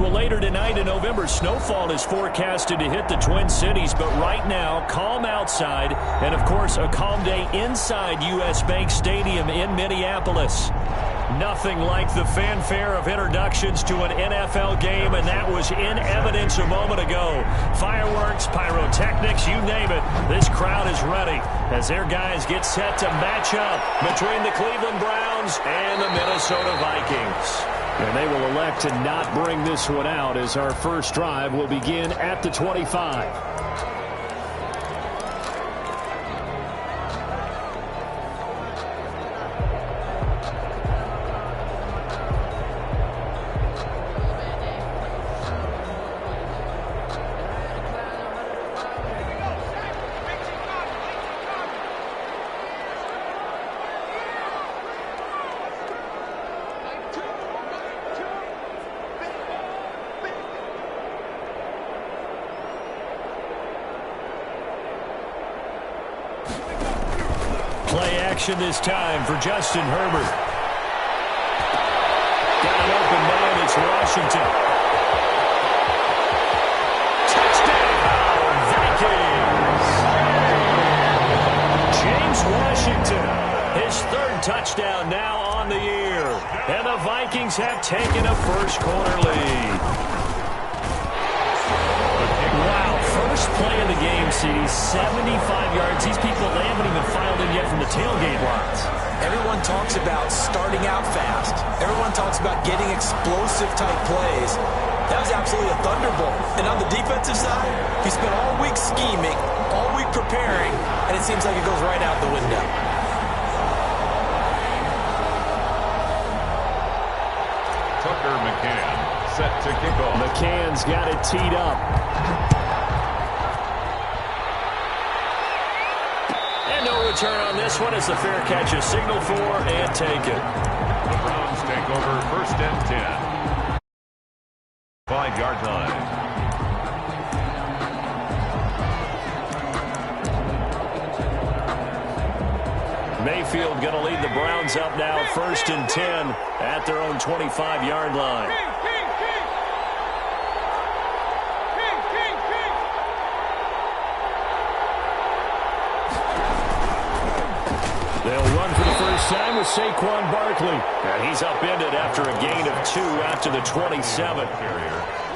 Well, later tonight in November, snowfall is forecasted to hit the Twin Cities, but right now, calm outside, and of course, a calm day inside U.S. Bank Stadium in Minneapolis. Nothing like the fanfare of introductions to an NFL game, and that was in evidence a moment ago. Fireworks, pyrotechnics, you name it. This crowd is ready as their guys get set to match up between the Cleveland Browns and the Minnesota Vikings. And they will elect to not bring this one out as our first drive will begin at the 25. Play action this time for Justin Herbert. Got an open man. It's Washington. Touchdown, Vikings. James Washington, his third touchdown now on the year. And the Vikings have taken a first-quarter lead. First play of the game, CD, 75 yards. These people, they haven't even filed in yet from the tailgate lines. Everyone talks about starting out fast. Everyone talks about getting explosive-type plays. That was absolutely a thunderbolt. And on the defensive side, he spent all week scheming, all week preparing, and it seems like it goes right out the window. Tucker McCann set to kick off. McCann's got it teed up. Return on this one is the fair catch, a signal for and take it. The Browns take over first and 10. 5-yard line. Mayfield going to lead the Browns up now first and 10 at their own 25-yard line. They'll run for the first time with Saquon Barkley. And he's upended after a gain of 2 after the 27.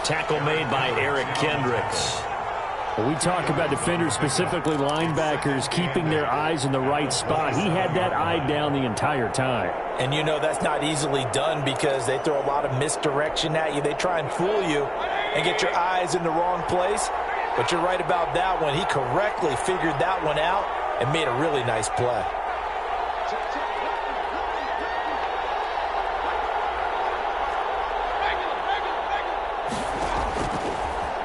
Tackle made by Eric Kendricks. We talk about defenders, specifically linebackers, keeping their eyes in the right spot. He had that eye down the entire time. And you know that's not easily done because they throw a lot of misdirection at you. They try and fool you and get your eyes in the wrong place. But you're right about that one. He correctly figured that one out and made a really nice play.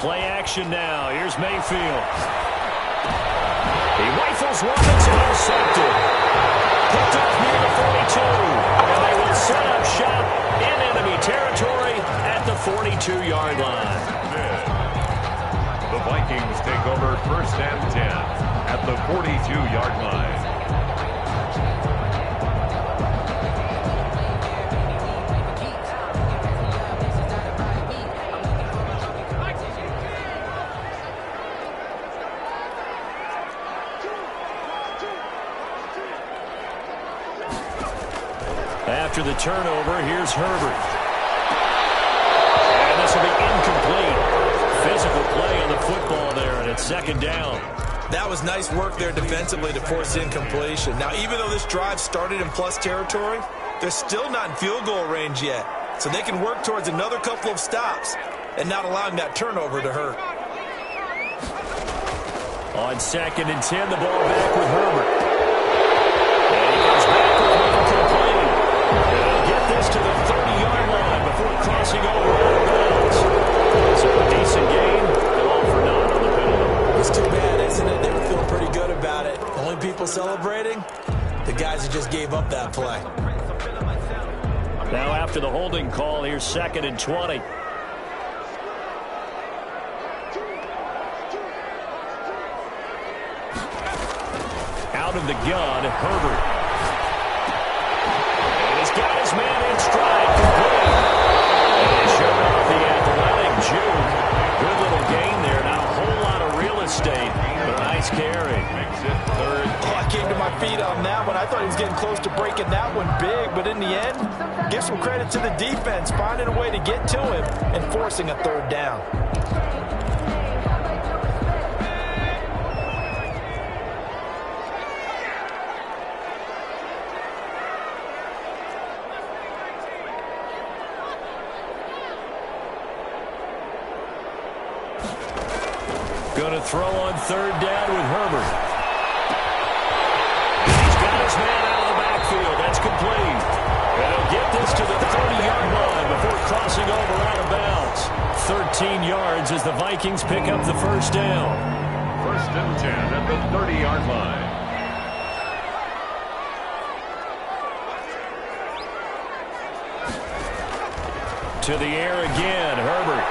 Play action now. Here's Mayfield. He rifles one that's intercepted. Picked off near the 42. And they will set up shop in enemy territory at the 42-yard line. The Vikings take over first and 10 at the 42-yard line. After the turnover, here's Herbert. And this will be incomplete. Physical play on the football there, and it's second down. That was nice work there defensively to force incompletion. Now, even though this drive started in plus territory, they're still not in field goal range yet. So they can work towards another couple of stops and not allowing that turnover to hurt. On second and 10, the ball back with Herbert. And he comes back with incomplete. They'll get this to the 30-yard line before crossing over out of bounds. So a decent game, and all for naught on the penalty. It's too bad, isn't it? They were feeling pretty good about it. Only people celebrating, the guys who just gave up that play. Now after the holding call, here's second and 20. Out of the gun, Herbert. And he's got his man in stride, complete. And he's showing off the athletic nice carry. Makes it third. Oh, I came to my feet on that one. I thought he was getting close to breaking that one big, but in the end, give some credit to the defense, finding a way to get to him and forcing a third down. Going to throw on third down with Herbert. He's got his man out of the backfield. That's complete. And he'll get this to the 30-yard line before crossing over out of bounds. 13 yards as the Vikings pick up the first down. First and 10 at the 30-yard line. To the air again, Herbert.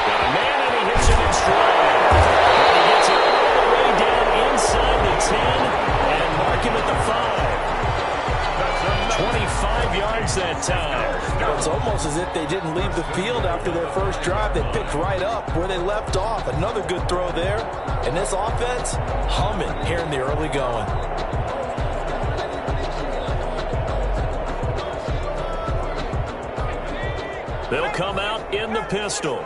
Got a man and he hits it in stride. And he gets it all the way down inside the 10 and mark him at the 5. 25 yards that time. It's almost as if they didn't leave the field after their first drive. They picked right up where they left off. Another good throw there. And this offense, humming here in the early going. They'll come out in the pistol.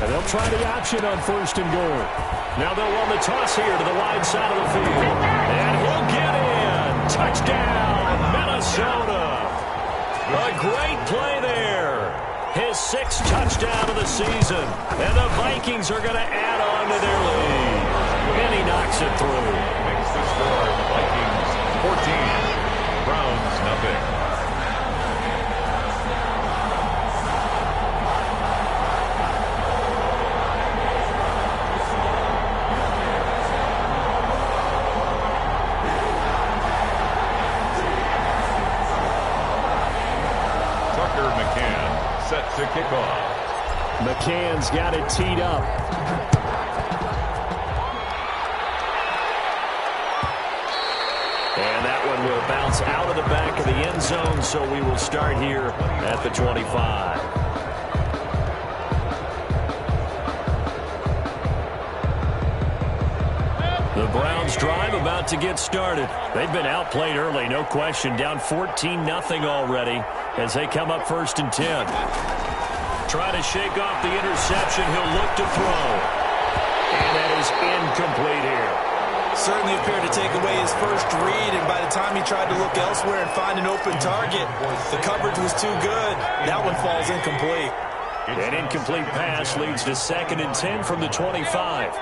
And they'll try the option on first and goal. Now they'll run the toss here to the wide side of the field. And he'll get in. Touchdown, Minnesota. A great play there. His 6th touchdown of the season. And the Vikings are going to add on to their lead. And he knocks it through. Makes the score Vikings 14, Browns nothing. Set to kick off. McCann's got it teed up. And that one will bounce out of the back of the end zone, so we will start here at the 25. The Browns drive about to get started. They've been outplayed early, no question. Down 14-0 already as they come up first and 10. Trying to shake off the interception. He'll look to throw. And that is incomplete here. Certainly appeared to take away his first read, and by the time he tried to look elsewhere and find an open target, the coverage was too good. That one falls incomplete. An incomplete pass leads to 2nd and 10 from the 25.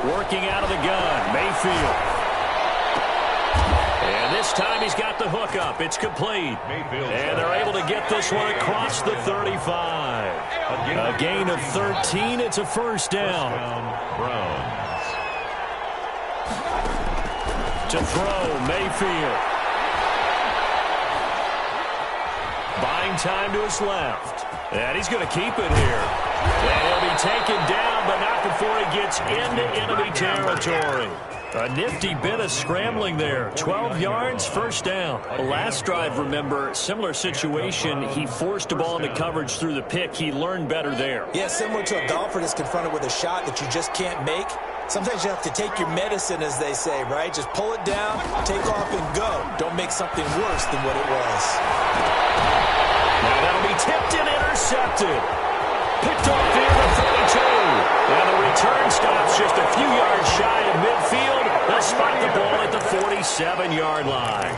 Working out of the gun, Mayfield. And this time he's got the hook up. It's complete. And they're able to get this one across the 35. A gain of 13. It's a first down. Browns. To throw, Mayfield. Buying time to his left. And he's going to keep it here. And he'll be taken down, but not before he gets into enemy territory. A nifty bit of scrambling there. 12 yards, first down. Last drive, remember, similar situation. He forced the ball into coverage through the pick. He learned better there. Yeah, similar to a golfer that's confronted with a shot that you just can't make. Sometimes you have to take your medicine, as they say, right? Just pull it down, take off, and go. Don't make something worse than what it was. Now that'll be tipped and intercepted. Picked off near the 42. And the return stops just a few yards shy of midfield. They'll spot the ball at the 47-yard line.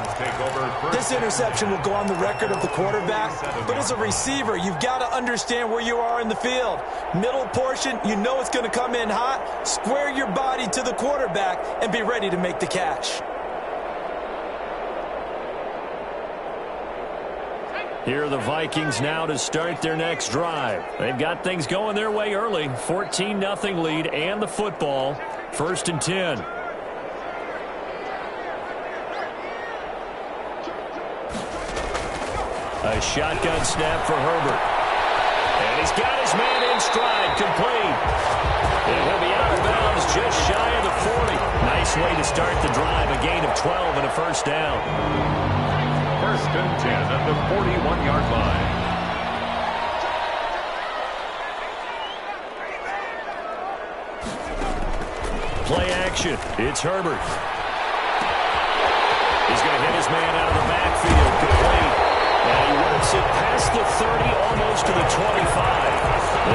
This interception will go on the record of the quarterback, but as a receiver, you've got to understand where you are in the field. Middle portion, you know it's going to come in hot. Square your body to the quarterback and be ready to make the catch. Here are the Vikings now to start their next drive. They've got things going their way early. 14-0 lead and the football. First and 10. A shotgun snap for Herbert. And he's got his man in stride, complete. And he'll be out of bounds just shy of the 40. Nice way to start the drive, a gain of 12 and a first down. First and 10 at the 41-yard line. Play action. It's Herbert. He's going to hit his man out of the backfield, complete. And he works it past the 30, almost to the 25.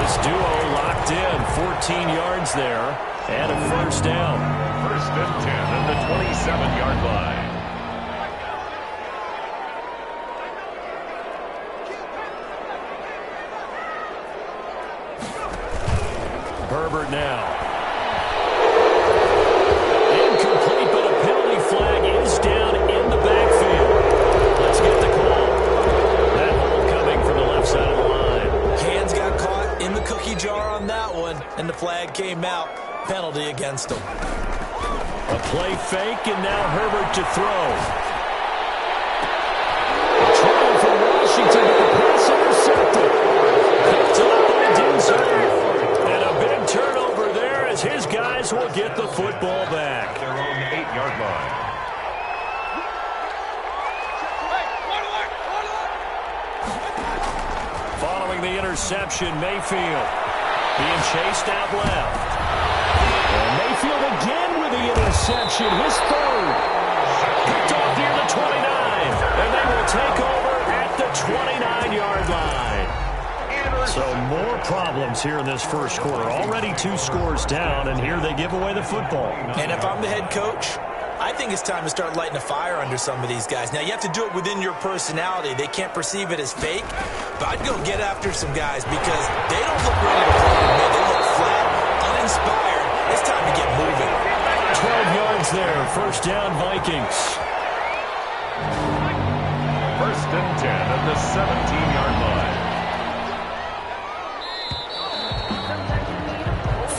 This duo locked in, 14 yards there, and a first down. First and 10 at the 27-yard line. Herbert now. Incomplete, but a penalty flag is down in the backfield. Let's get the call. That hold coming from the left side of the line. Hands got caught in the cookie jar on that one, and the flag came out. Penalty against him. A play fake, and now Herbert to throw. Trying for Washington, but the pass intercepted. Picked up by Denzel. And a big turnover there as his guys will get the football back. Their own 8-yard line. Following the interception, Mayfield being chased out left. And Mayfield again with the interception, his third. Picked off near the 29. And they will take over at the 29-yard line. So more problems here in this first quarter. Already 2 scores down, and here they give away the football. And if I'm the head coach, I think it's time to start lighting a fire under some of these guys. Now, you have to do it within your personality. They can't perceive it as fake, but I'd go get after some guys because they don't look ready to play to me. They look flat, uninspired. It's time to get moving. 12 yards there. First down, Vikings. First and 10 at the 17-yard line.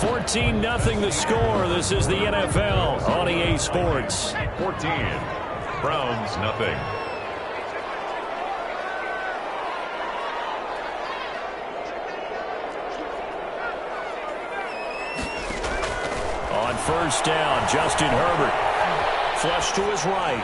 14-0 the score. This is the NFL on EA Sports. 14. Browns, nothing. On first down, Justin Herbert. Flush to his right.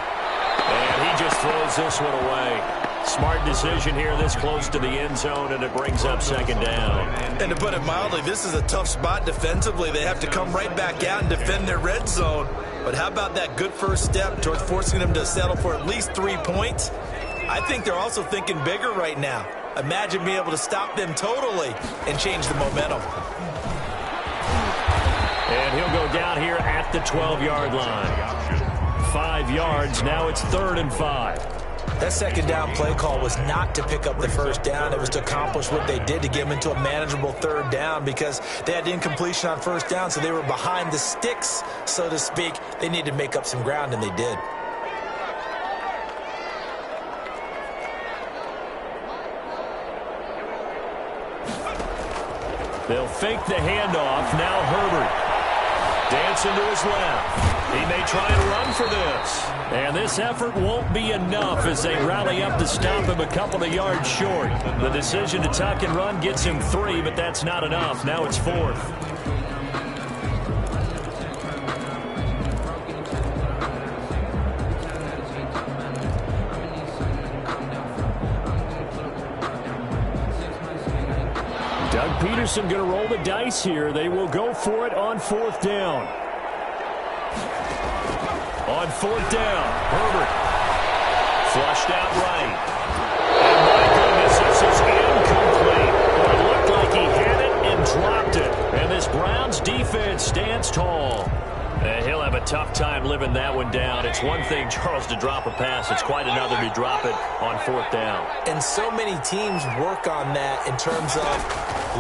And he just throws this one away. Smart decision here this close to the end zone, and it brings up second down. And to put it mildly, this is a tough spot defensively. They have to come right back out and defend their red zone. But how about that good first step towards forcing them to settle for at least 3 points? I think they're also thinking bigger right now. Imagine being able to stop them totally and change the momentum. And he'll go down here at the 12-yard line. 5 yards. Now it's 3rd and 5. That second down play call was not to pick up the first down. It was to accomplish what they did to get them into a manageable 3rd down because they had incompletion on first down, so they were behind the sticks, so to speak. They needed to make up some ground, and they did. They'll fake the handoff. Now Herbert. Dancing to his left. He may try and run for this. And this effort won't be enough as they rally up to stop him a couple of yards short. The decision to tuck and run gets him 3, but that's not enough. Now it's 4th. Doug Peterson going to roll the dice here. They will go for it on 4th down. On 4th down, Herbert flushed out right. And my goodness, this is incomplete. But it looked like he had it and dropped it. And this Browns defense stands tall. And he'll have a tough time living that one down. It's one thing, Charles, to drop a pass. It's quite another to drop it on 4th down. And so many teams work on that in terms of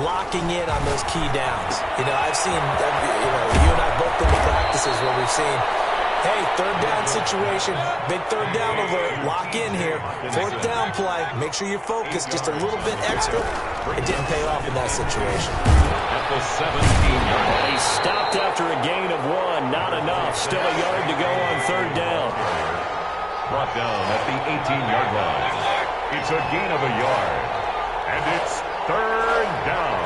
locking in on those key downs. I've seen, you and I both been to practices where we've seen, hey, 3rd down situation, big 3rd down alert, lock in here. 4th down play, make sure you focus just a little bit extra. It didn't pay off in that situation. At the 17-yard line. He stopped after a gain of 1, not enough. Still a yard to go on 3rd down. Brought down at the 18-yard line. It's a gain of a yard. And it's third down.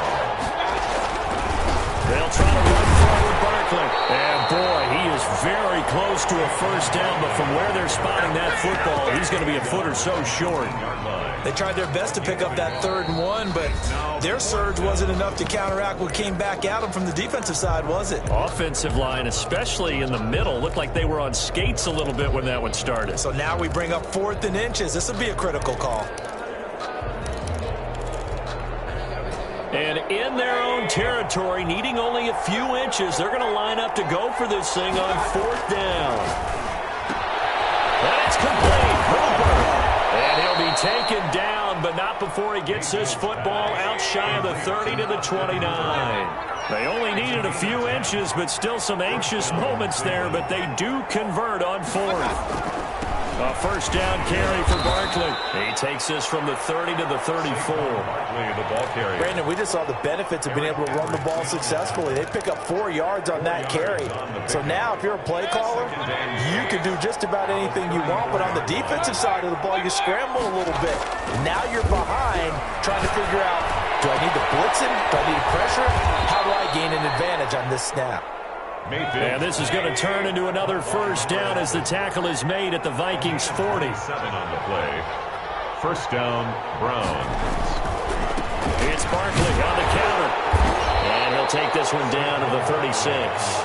They'll try to run forward Barkley. And boy, he is very close to a first down, but from where they're spotting that football, he's going to be a foot or so short. They tried their best to pick up that 3rd and 1, but their surge wasn't enough to counteract what came back at them from the defensive side, was it? Offensive line, especially in the middle, looked like they were on skates a little bit when that one started. So now we bring up 4th and inches. This will be a critical call. And in their own territory, needing only a few inches, they're going to line up to go for this thing on 4th down. That's complete. Hooper. And he'll be taken down, but not before he gets this football out shy of the 30 to the 29. They only needed a few inches, but still some anxious moments there, but they do convert on 4th. A first down carry for Barkley. He takes this from the 30 to the 34. Barkley, the ball carrier. Brandon, we just saw the benefits of being able to run the ball successfully. They pick up 4 yards on that carry. So now, if you're a play caller, you can do just about anything you want. But on the defensive side of the ball, you scramble a little bit. Now you're behind, trying to figure out, do I need to blitz him? Do I need to pressure him? How do I gain an advantage on this snap? And this is going to turn into another first down as the tackle is made at the Vikings 40. 7 on the play. First down, Browns. It's Barkley on the counter. And he'll take this one down to the 36.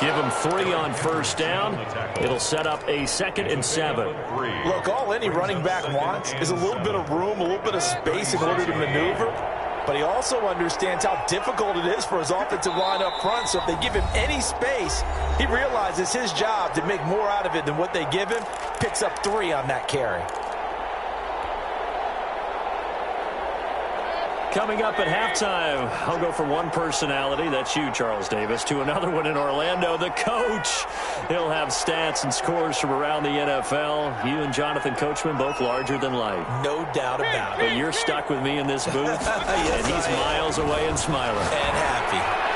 Give him 3 on first down. It'll set up a 2nd and 7. Look, all any running back wants is a little bit of room, a little bit of space in order to maneuver. But he also understands how difficult it is for his offensive line up front. So if they give him any space, he realizes his job to make more out of it than what they give him. Picks up 3 on that carry. Coming up at halftime, I'll go from one personality, that's you, Charles Davis, to another one in Orlando, the coach. He'll have stats and scores from around the NFL. You and Jonathan Coachman, both larger than life. No doubt about it. But you're stuck with me in this booth, yes, and he's miles away and smiling. And happy.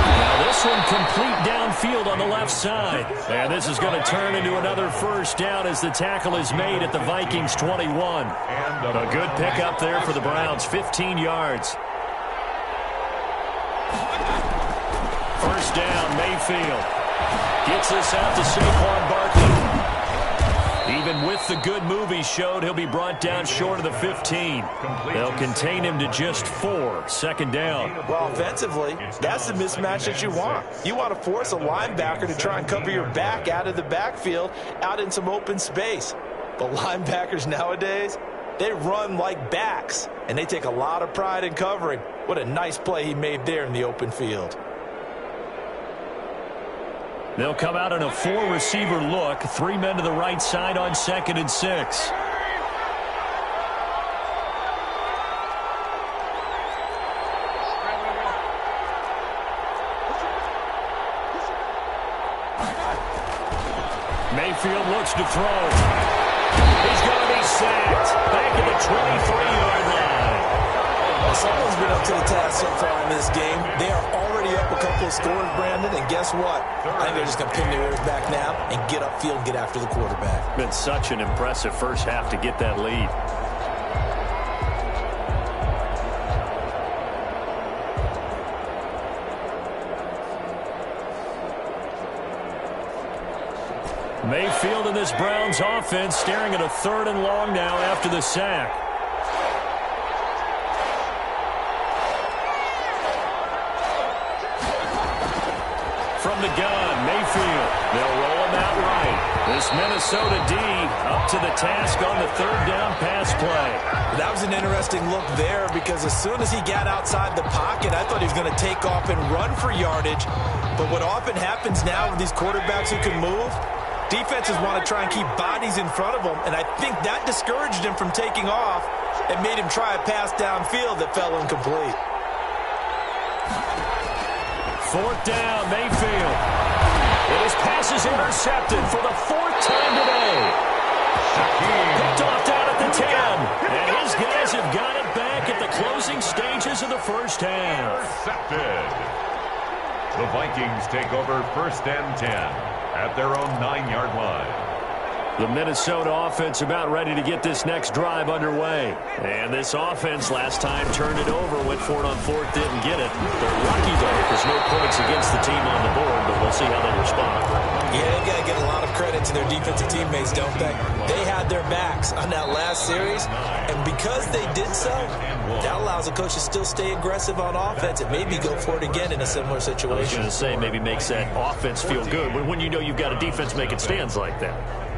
Now this one complete downfield on the left side. And this is going to turn into another first down as the tackle is made at the Vikings 21. A good pickup there for the Browns, 15 yards. First down, Mayfield. Gets this out to Saquon Barkley. Even with the good move he showed, he'll be brought down short of the 15. They'll contain him to just 4. Second down. Well, offensively, that's the mismatch that you want. You want to force a linebacker to try and cover your back out of the backfield, out in some open space. But linebackers nowadays, they run like backs, and they take a lot of pride in covering. What a nice play he made there in the open field. They'll come out in a 4-receiver look. 3 men to the right side on 2nd and 6. Mayfield looks to throw. He's going to be sacked. Back at the 23-yard line. Well, someone's been up to the task so far in this game. They are already up a couple of scores, Brandon, and guess what? I think they're just going to pin their ears back now and get upfield and get after the quarterback. Been such an impressive first half to get that lead. Mayfield in this Browns offense staring at a 3rd and long now after the sack. From the gun, Mayfield. They'll roll him out right. This Minnesota D up to the task on the 3rd down pass play. That was an interesting look there because as soon as he got outside the pocket, I thought he was going to take off and run for yardage. But what often happens now with these quarterbacks who can move, defenses want to try and keep bodies in front of them, and I think that discouraged him from taking off and made him try a pass downfield that fell incomplete. 4th down, Mayfield. His pass is intercepted for the 4th time today. Picked off down at the 10. And his guys have got it back at the closing stages of the first half. Intercepted. The Vikings take over 1st and 10 at their own 9-yard line. The Minnesota offense about ready to get this next drive underway. And this offense last time turned it over, went for it on fourth, didn't get it. They're lucky, though, because no points against the team on the board, but we'll see how they respond. Yeah, they've got to give a lot of credit to their defensive teammates, don't they? They had their backs on that last series, and because they did so, that allows the coach to still stay aggressive on offense and maybe go for it again in a similar situation. I was going to say, maybe makes that offense feel good when you know you've got a defense making stands like that.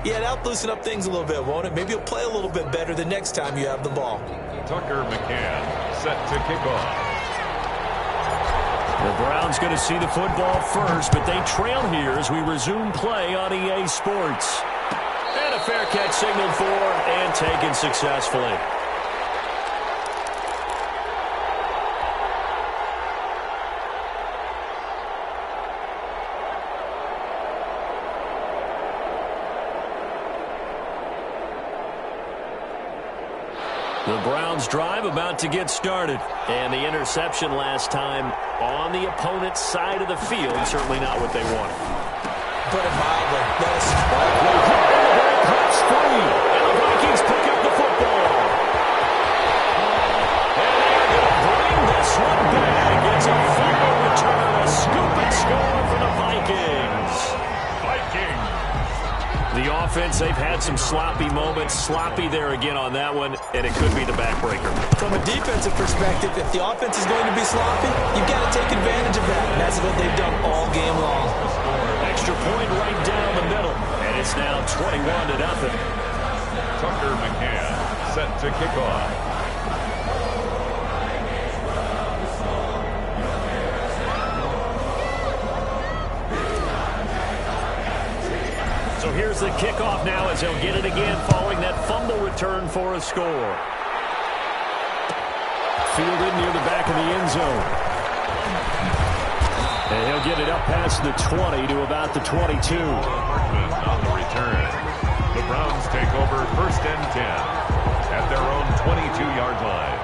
Yeah, that'll loosen up things a little bit, won't it? Maybe you'll play a little bit better the next time you have the ball. Tucker McCann set to kick off. The Browns going to see the football first, but they trail here as we resume play on EA Sports. And a fair catch signaled for and taken successfully. The Browns drive about to get started. And the interception last time on the opponent's side of the field. Certainly not what they wanted. Put it mildly. Let us cuts free. And the Vikings pick up the football. And they're going to bring this one back. It's a fumble return. A scoop and score for the Vikings. The offense, they've had some sloppy moments. Sloppy there again on that one, and it could be the backbreaker. From a defensive perspective, if the offense is going to be sloppy, you've got to take advantage of that. And that's what they've done all game long. Extra point right down the middle, and it's now 21-0. Tucker McCann set to kick off. So here's the kickoff now as they'll get it again following that fumble return for a score. Fielded near the back of the end zone. And he'll get it up past the 20 to about the 22. On the return. The Browns take over first and 10 at their own 22-yard line.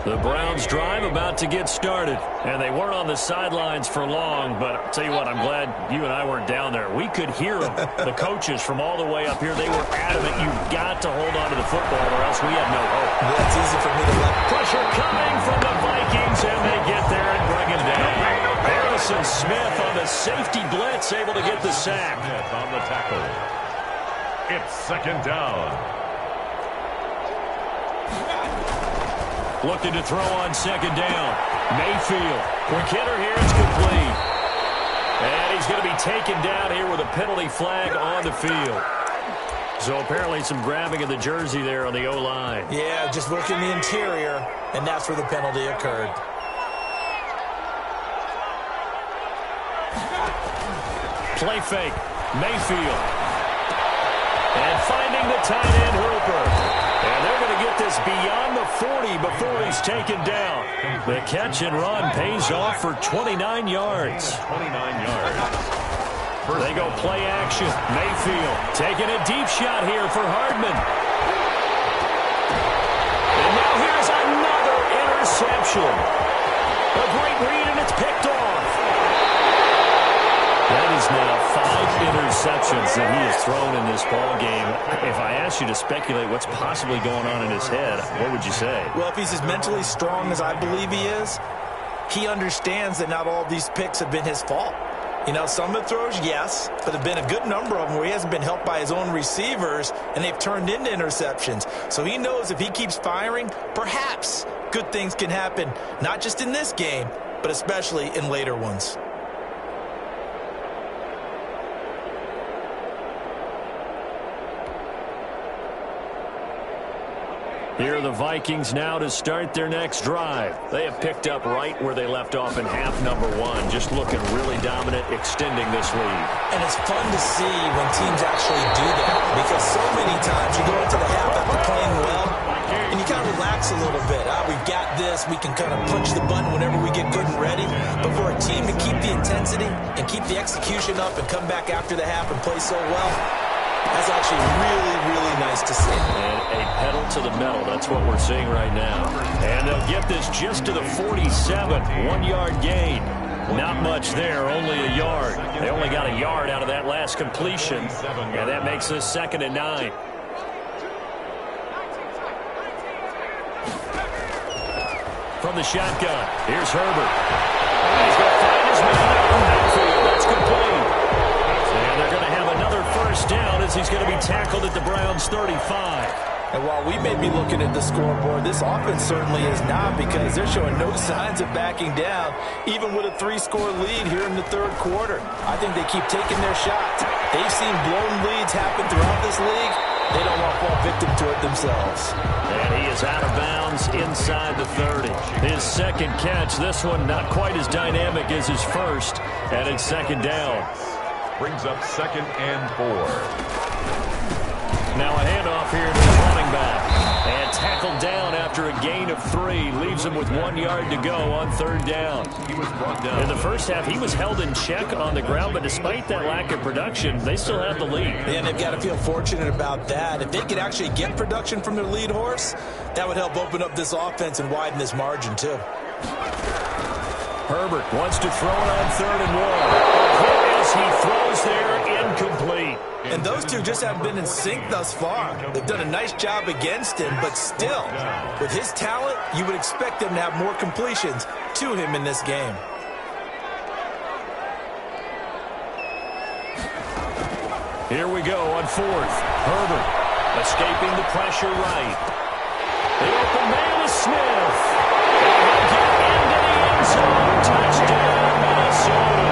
The Browns drive about to get started. And they weren't on the sidelines for long, but I'll tell you what, I'm glad you and I weren't down there. We could hear them, the coaches from all the way up here. They were adamant, you've got to hold on to the football or else we have no hope. Yeah, it's easy for me to let. Pressure coming from the Vikings, and they get there and bring him down. Harrison Smith on the safety blitz, able to get the sack. Smith on the tackle. It's second down. Looking to throw on second down. Mayfield. Quick hitter here. It's complete. And he's going to be taken down here with a penalty flag on the field. So apparently some grabbing of the jersey there on the O-line. Yeah, just working the interior, and that's where the penalty occurred. Play fake. Mayfield. And finding the tight end Hooper. And they're going to get this beyond the 40 before he's taken down. The catch and run pays off for 29 yards. 29 yards. They go play action. Mayfield taking a deep shot here for Hardman. And now here's another interception. A great read, and it's picked off. That is now 5 interceptions that he has thrown in this ball game. If I asked you to speculate what's possibly going on in his head, what would you say? Well, if he's as mentally strong as I believe he is, he understands that not all of these picks have been his fault. You know, some of the throws, yes, but there have been a good number of them where he hasn't been helped by his own receivers, and they've turned into interceptions. So he knows if he keeps firing, perhaps good things can happen, not just in this game, but especially in later ones. Here are the Vikings now to start their next drive. They have picked up right where they left off in half number 1, just looking really dominant, extending this lead. And it's fun to see when teams actually do that, because so many times you go into the half after playing well, and you kind of relax a little bit. We've got this. We can kind of punch the button whenever we get good and ready. But for a team to keep the intensity and keep the execution up and come back after the half and play so well, That's actually really, really nice to see. And a pedal to the metal. That's what we're seeing right now. And they'll get this just to the 47. 1-yard gain. Not much there, only a yard. They only got a yard out of that last completion. And that makes this 2nd and 9. From the shotgun, here's Herbert. He's going to find his man out in the backfield. That's complete. And they're going to have another first down as he's going to be tackled at the Browns' 35. And while we may be looking at the scoreboard, this offense certainly is not, because they're showing no signs of backing down, even with a 3-score lead here in the 3rd quarter. I think they keep taking their shots. They've seen blown leads happen throughout this league. They don't want to fall victim to it themselves. And he is out of bounds inside the 30. His 2nd catch, this one not quite as dynamic as his first, and it's 2nd down. Brings up 2nd and 4. Now a handoff here to the running back. And tackled down after a gain of 3. Leaves him with 1 yard to go on 3rd down. He was brought down. In the first half, he was held in check on the ground, but despite that lack of production, they still have the lead. And they've got to feel fortunate about that. If they could actually get production from their lead horse, that would help open up this offense and widen this margin, too. Herbert wants to throw it on 3rd and 1. Here is he throws there, incomplete. And those two just haven't been in sync thus far. They've done a nice job against him, but still, with his talent, you would expect them to have more completions to him in this game. Here we go on 4th. Herbert escaping the pressure right. The open man is Smith. And he'll get into the end zone. Touchdown, Minnesota.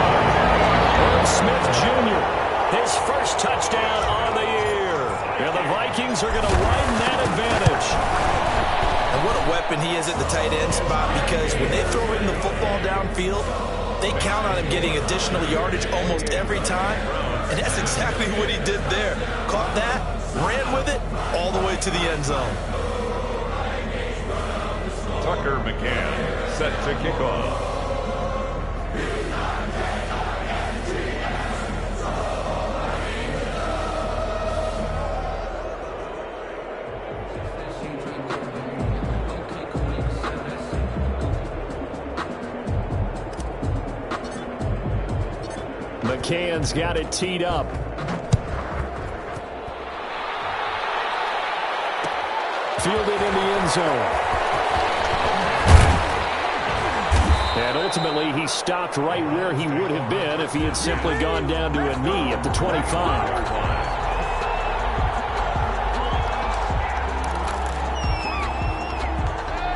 Herb Smith Jr., his first touchdown on the year. And the Vikings are going to widen that advantage. And what a weapon he is at the tight end spot, because when they throw him the football downfield, they count on him getting additional yardage almost every time. And that's exactly what he did there. Caught that, ran with it, all the way to the end zone. Tucker McCann set to kick off. McCann's got it teed up. Fielded in the end zone. And ultimately, he stopped right where he would have been if he had simply gone down to a knee at the 25.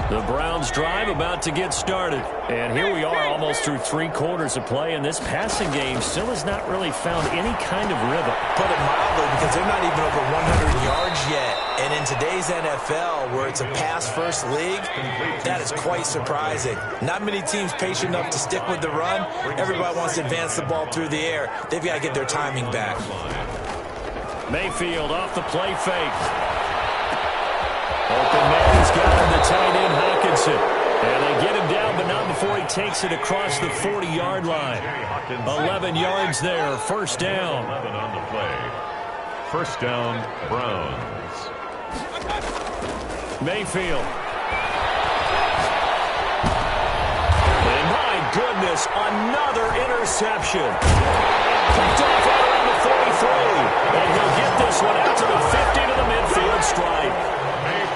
The Browns drive about to get started. And here we are almost through 3 quarters of play, and this passing game still has not really found any kind of rhythm. Put it mildly, because they're not even over 100 yards yet. And in today's NFL, where it's a pass-first league, that is quite surprising. Not many teams patient enough to stick with the run. Everybody wants to advance the ball through the air. They've got to get their timing back. Mayfield off the play fake. Open man's got him, the tight end, Hawkinson. And they get him down, but not before he takes it across the 40-yard line. 11 yards there, first down. 11 on the play. First down, Browns. Mayfield. And my goodness, another interception. Picked off right around the 43. And he'll get this one out to the 50 to the midfield stripe.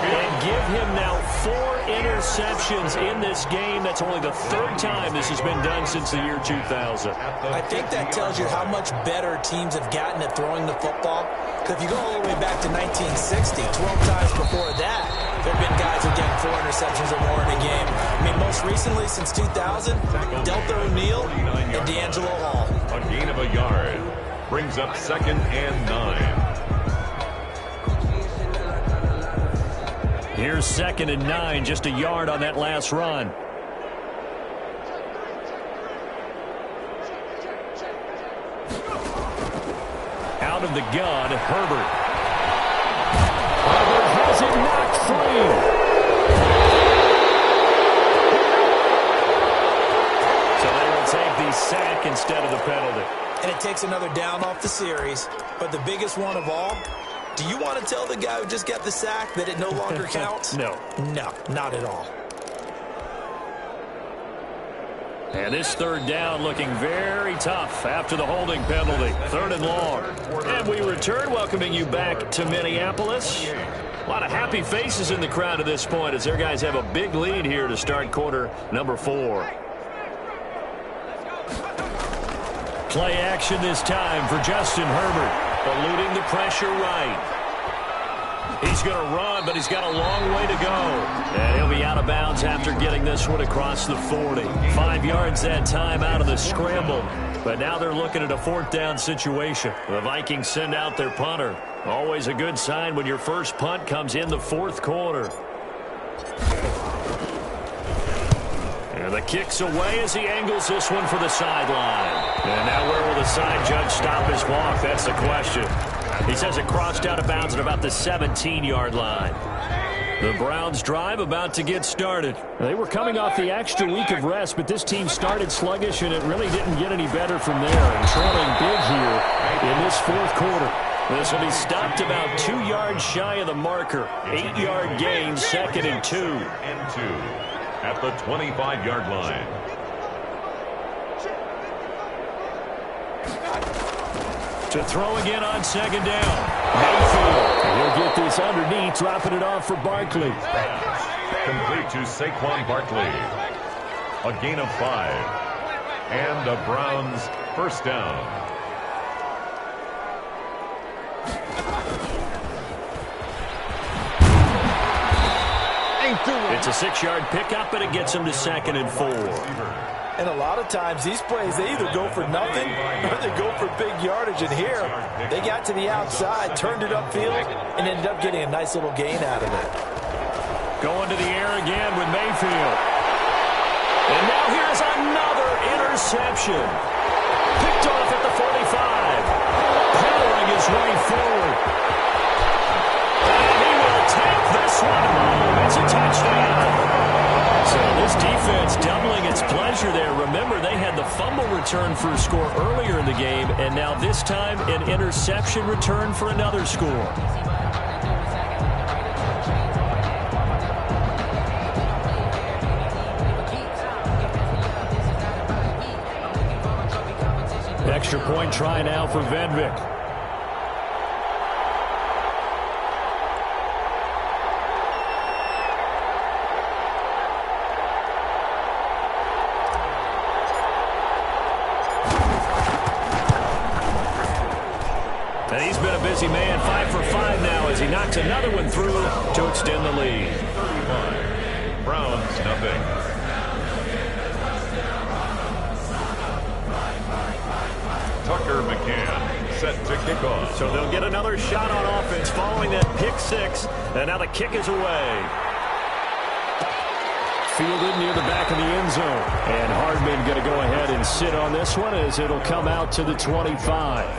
And give him now 4 interceptions in this game. That's only the 3rd time this has been done since the year 2000. I think that tells you how much better teams have gotten at throwing the football. Because if you go all the way back to 1960, 12 times before that, there have been guys who get 4 interceptions or more in a game. I mean, most recently, since 2000, Delta O'Neal and D'Angelo Hall. A gain of a yard. Brings up 2nd and 9. Here's 2nd and 9, just a yard on that last run. Out of the gun, Herbert. Herbert has it knocked free. So they will take the sack instead of the penalty. and it takes another down off the series. But the biggest one of all, do you want to tell the guy who just got the sack that it no longer counts? No. No, not at all. And this third down looking very tough after the holding penalty. 3rd and long. And we return, welcoming you back to Minneapolis. A lot of happy faces in the crowd at this point as their guys have a big lead here to start quarter number 4. Play action this time for Justin Herbert, eluding the pressure right. He's going to run, but he's got a long way to go. And he'll be out of bounds after getting this one across the 40. 5 yards that time out of the scramble. But now they're looking at a 4th down situation. The Vikings send out their punter. Always a good sign when your first punt comes in the 4th quarter. And the kick's away as he angles this one for the sideline. And now where will the side judge stop his walk? That's the question. He says it crossed out of bounds at about the 17-yard line. The Browns drive about to get started. They were coming off the extra week of rest, but this team started sluggish, and it really didn't get any better from there. And trailing big here in this 4th quarter. This will be stopped about 2 yards shy of the marker. 8-yard gain, 2nd and 2. At the 25-yard line. To throw again on 2nd down. Mayfield. He'll get this underneath, dropping it off for Barkley. Complete to Saquon Barkley. A gain of 5. And the Browns first down. It's a 6-yard pickup, and it gets him to 2nd and 4. And a lot of times these plays, they either go for nothing or they go for big yardage. And here, they got to the outside, turned it upfield, and ended up getting a nice little gain out of it. Going to the air again with Mayfield. And now here's another interception. Picked off at the 45. Powering his way forward. And he will take this one home. It's a touchdown. So this defense doubling its pleasure there. Remember, they had the fumble return for a score earlier in the game, and now this time an interception return for another score. Extra point try now for Venvik. He's been a busy man, 5 for 5 now as he knocks another one through to extend the lead. 35. Browns, nothing. Tucker McCann set to kick off. So they'll get another shot on offense following that pick 6. And now the kick is away. Fielded near the back of the end zone. And Hardman going to go ahead and sit on this one as it'll come out to the 25.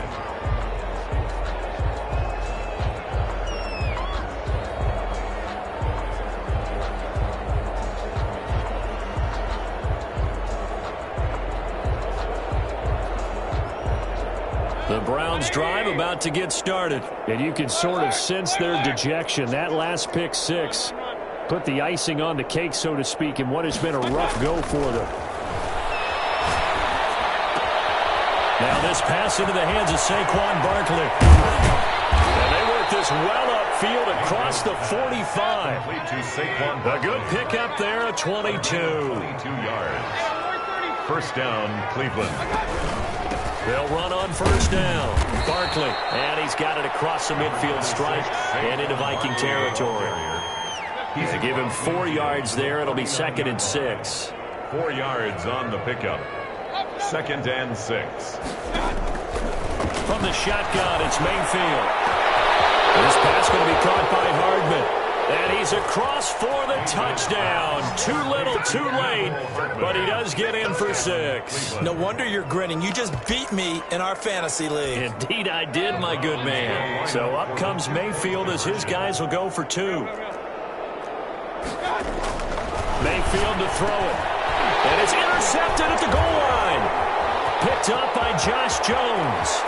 The Browns drive about to get started. And you can sort of sense their dejection. That last pick 6 put the icing on the cake, so to speak, in what has been a rough go for them. Now this pass into the hands of Saquon Barkley. And they work this well upfield across the 45. A good pickup there at 22. 22 yards. First down, Cleveland. They'll run on first down. Barkley, and he's got it across the midfield stripe and into Viking territory. They give him 4 yards there. It'll be 2nd and 6. 4 yards on the pickup. 2nd and 6. From the shotgun, it's Mayfield. This pass going to be caught by Hardman. And he's across for the touchdown. Too little, too late, but he does get in for 6. No wonder you're grinning. You just beat me in our fantasy league. Indeed, I did, my good man. So up comes Mayfield as his guys will go for 2. Mayfield to throw it. And it's intercepted at the goal line. Picked picked up by Josh Jones.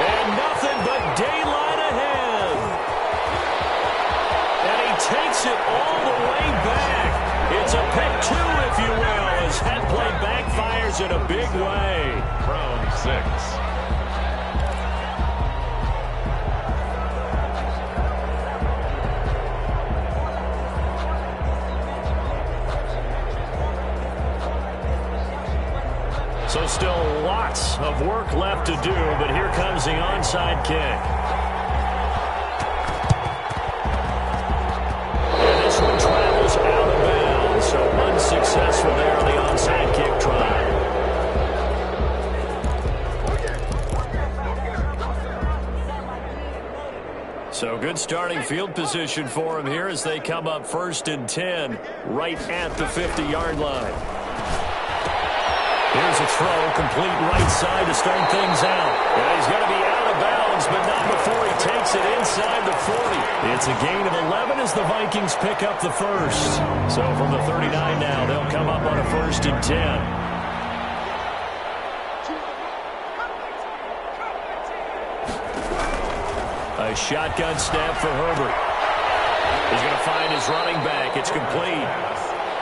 And nothing but daylight ahead. And he takes it all the way back. It's a pick two, if you will, as that play backfires in a big way. Round 6. So still lots of work left to do, but here comes the onside kick. And this one travels out of bounds, so unsuccessful there on the onside kick try. So good starting field position for him here as they come up 1st and 10 right at the 50-yard line. Here's a throw, complete right side to start things out. And he's going to be out of bounds, but not before he takes it inside the 40. It's a gain of 11 as the Vikings pick up the first. So from the 39 now, they'll come up on a 1st and 10. A shotgun snap for Herbert. He's going to find his running back. It's complete.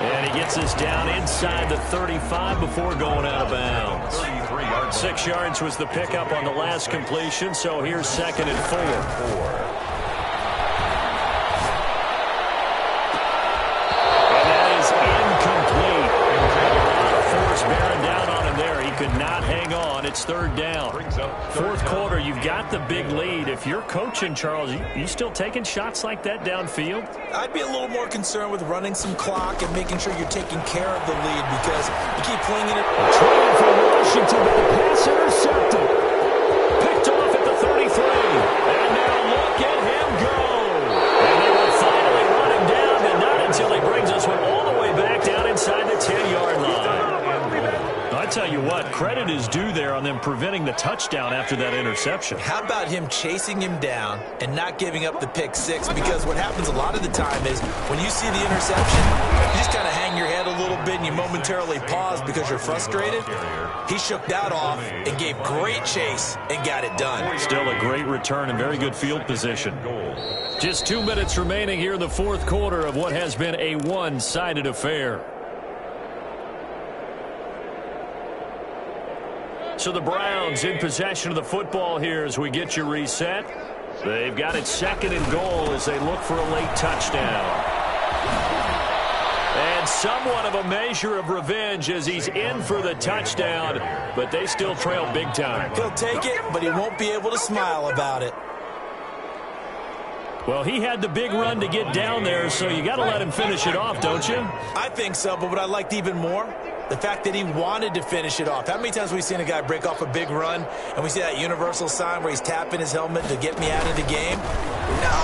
And he gets us down inside the 35 before going out of bounds. 6 yards was the pickup on the last completion, so here's 2nd and 4. And that is incomplete. Force bearing down on him there. He could not hang on. It's 3rd down. 4th quarter, you've got the big lead. If you're coaching, Charles, you still taking shots like that downfield? I'd be a little more concerned with running some clock and making sure you're taking care of the lead because you keep flinging it. Trying for Washington, but the pass intercepted. Picked off at the 33. And now look at him go. And they will finally run him down, but not until he brings us one all the way back down inside the 10-yard line. I tell you what, credit is due there on them preventing the touchdown after that interception. How about him chasing him down and not giving up the pick six? Because what happens a lot of the time is when you see the interception, you just kind of hang your head a little bit and you momentarily pause because you're frustrated. He shook that off and gave great chase and got it done. Still a great return and very good field position. Just 2 minutes remaining here in the 4th quarter of what has been a one-sided affair. So the Browns in possession of the football here as we get you reset. They've got it 2nd and goal as they look for a late touchdown. And somewhat of a measure of revenge as he's in for the touchdown, but they still trail big time. He'll take it, but he won't be able to smile about it. Well, he had the big run to get down there, so you got to let him finish it off, don't you? I think so, but what I liked even more, the fact that he wanted to finish it off. How many times have we seen a guy break off a big run, and we see that universal sign where he's tapping his helmet to get me out of the game? No!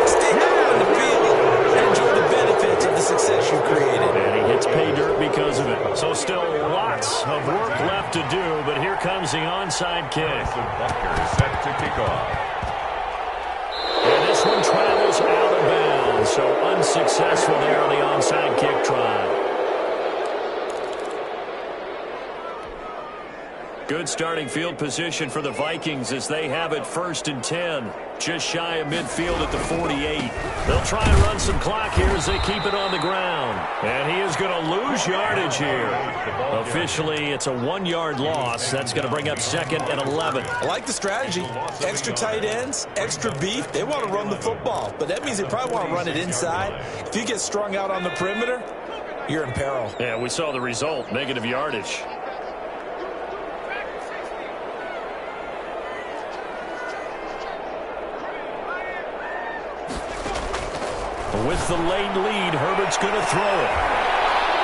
Stay out on the field and enjoy the benefits of the success you created. And he hits pay dirt because of it. So still lots of work left to do, but here comes the onside kick. Set to kick off. And this one travels out of bounds, so unsuccessful there on the onside kick try. Good starting field position for the Vikings as they have it 1st and 10. Just shy of midfield at the 48. They'll try and run some clock here as they keep it on the ground. And he is going to lose yardage here. Officially, it's a 1-yard loss. That's going to bring up 2nd and 11. I like the strategy. Extra tight ends, extra beef. They want to run the football, but that means they probably want to run it inside. If you get strung out on the perimeter, you're in peril. Yeah, we saw the result, negative yardage. With the late lead, Herbert's going to throw it.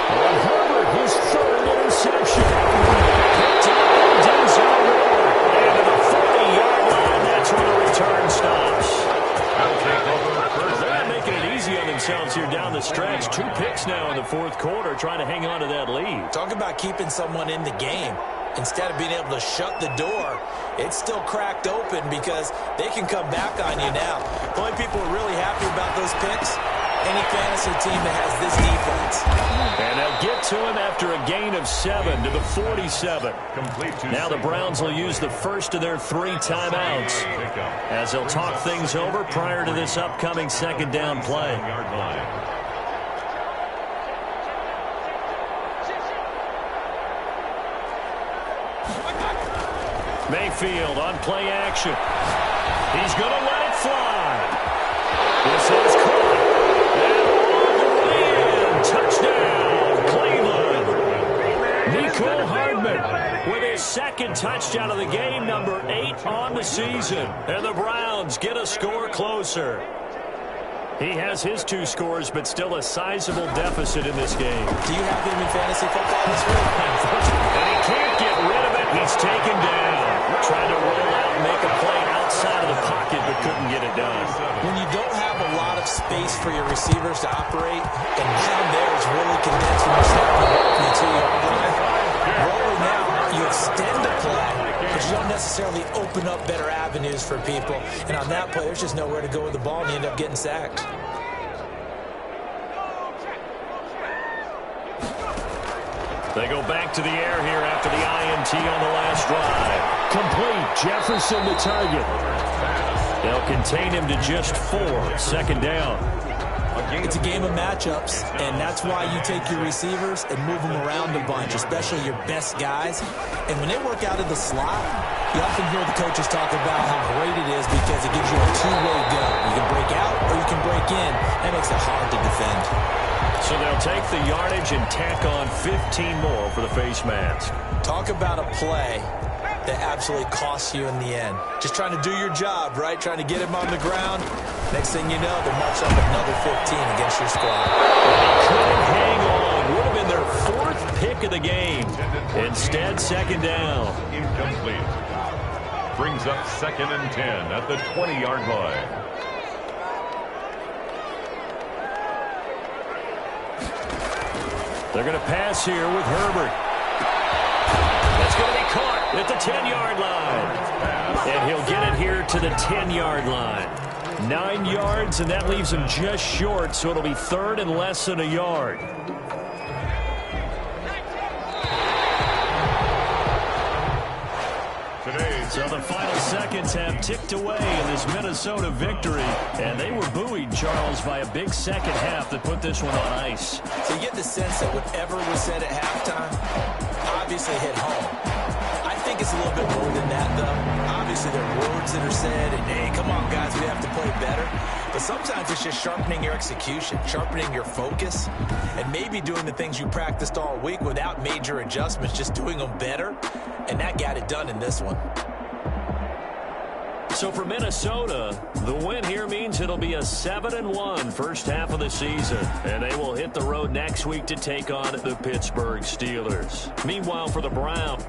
And Herbert, his 3rd interception. Picked up by Denzel Ward. And to the 40-yard line, that's where the return stops. They're not making it easy on themselves here down the stretch. 2 picks now in the 4th quarter, trying to hang on to that lead. Talk about keeping someone in the game. Instead of being able to shut the door, it's still cracked open because they can come back on you now. The only people who are really happy about those picks, any fantasy team that has this defense. And they'll get to him after a gain of 7 to the 47. Now the Browns will use the first of their 3 timeouts as they'll talk things over prior to this upcoming second down play. Mayfield on play action. He's going to let it fly. This is caught. And touchdown, Cleveland. Nico Hardman with his second touchdown of the game, number 8 on the season. And the Browns get a score closer. He has his 2 scores, but still a sizable deficit in this game. Do you have him in fantasy football this week? And he can't get rid of it. He's taken down. Trying to roll out and make a play outside of the pocket, but couldn't get it done. When you don't have a lot of space for your receivers to operate, and down there is really condensed when you're snapping from the 2-yard line, rolling out, you extend the play, but you don't necessarily open up better avenues for people. And on that play, there's just nowhere to go with the ball, and you end up getting sacked. They go back to the air here after the INT on the last drive. Complete. Jefferson the target. They'll contain him to just 4. Second down. It's a game of matchups, and that's why you take your receivers and move them around a bunch, especially your best guys. And when they work out of the slot, you often hear the coaches talk about how great it is because it gives you a 2-way go. You can break out or you can break in. That makes it hard to defend. So they'll take the yardage and tack on 15 more for the face mask. Talk about a play that absolutely costs you in the end. Just trying to do your job, right? Trying to get him on the ground. Next thing you know, they're marching up another 15 against your squad. Couldn't hang on. Would have been their 4th pick of the game. Instead, second down. Incomplete. Brings up 2nd and 10 at the 20-yard line. They're going to pass here with Herbert. That's going to be caught at the 10-yard line. And he'll get it here to the 10-yard line. 9 yards, and that leaves him just short, so it'll be 3rd and less than a yard. So the final seconds have ticked away in this Minnesota victory. And they were buoyed, Charles, by a big second half that put this one on ice. So you get the sense that whatever was said at halftime obviously hit home. I think it's a little bit more than that, though. Obviously, there are words that are said, and, hey, come on, guys, we have to play better. But sometimes it's just sharpening your execution, sharpening your focus, and maybe doing the things you practiced all week without major adjustments, just doing them better. And that got it done in this one. So for Minnesota, the win here means it'll be a 7-1 first half of the season. And they will hit the road next week to take on the Pittsburgh Steelers. Meanwhile, for the Browns,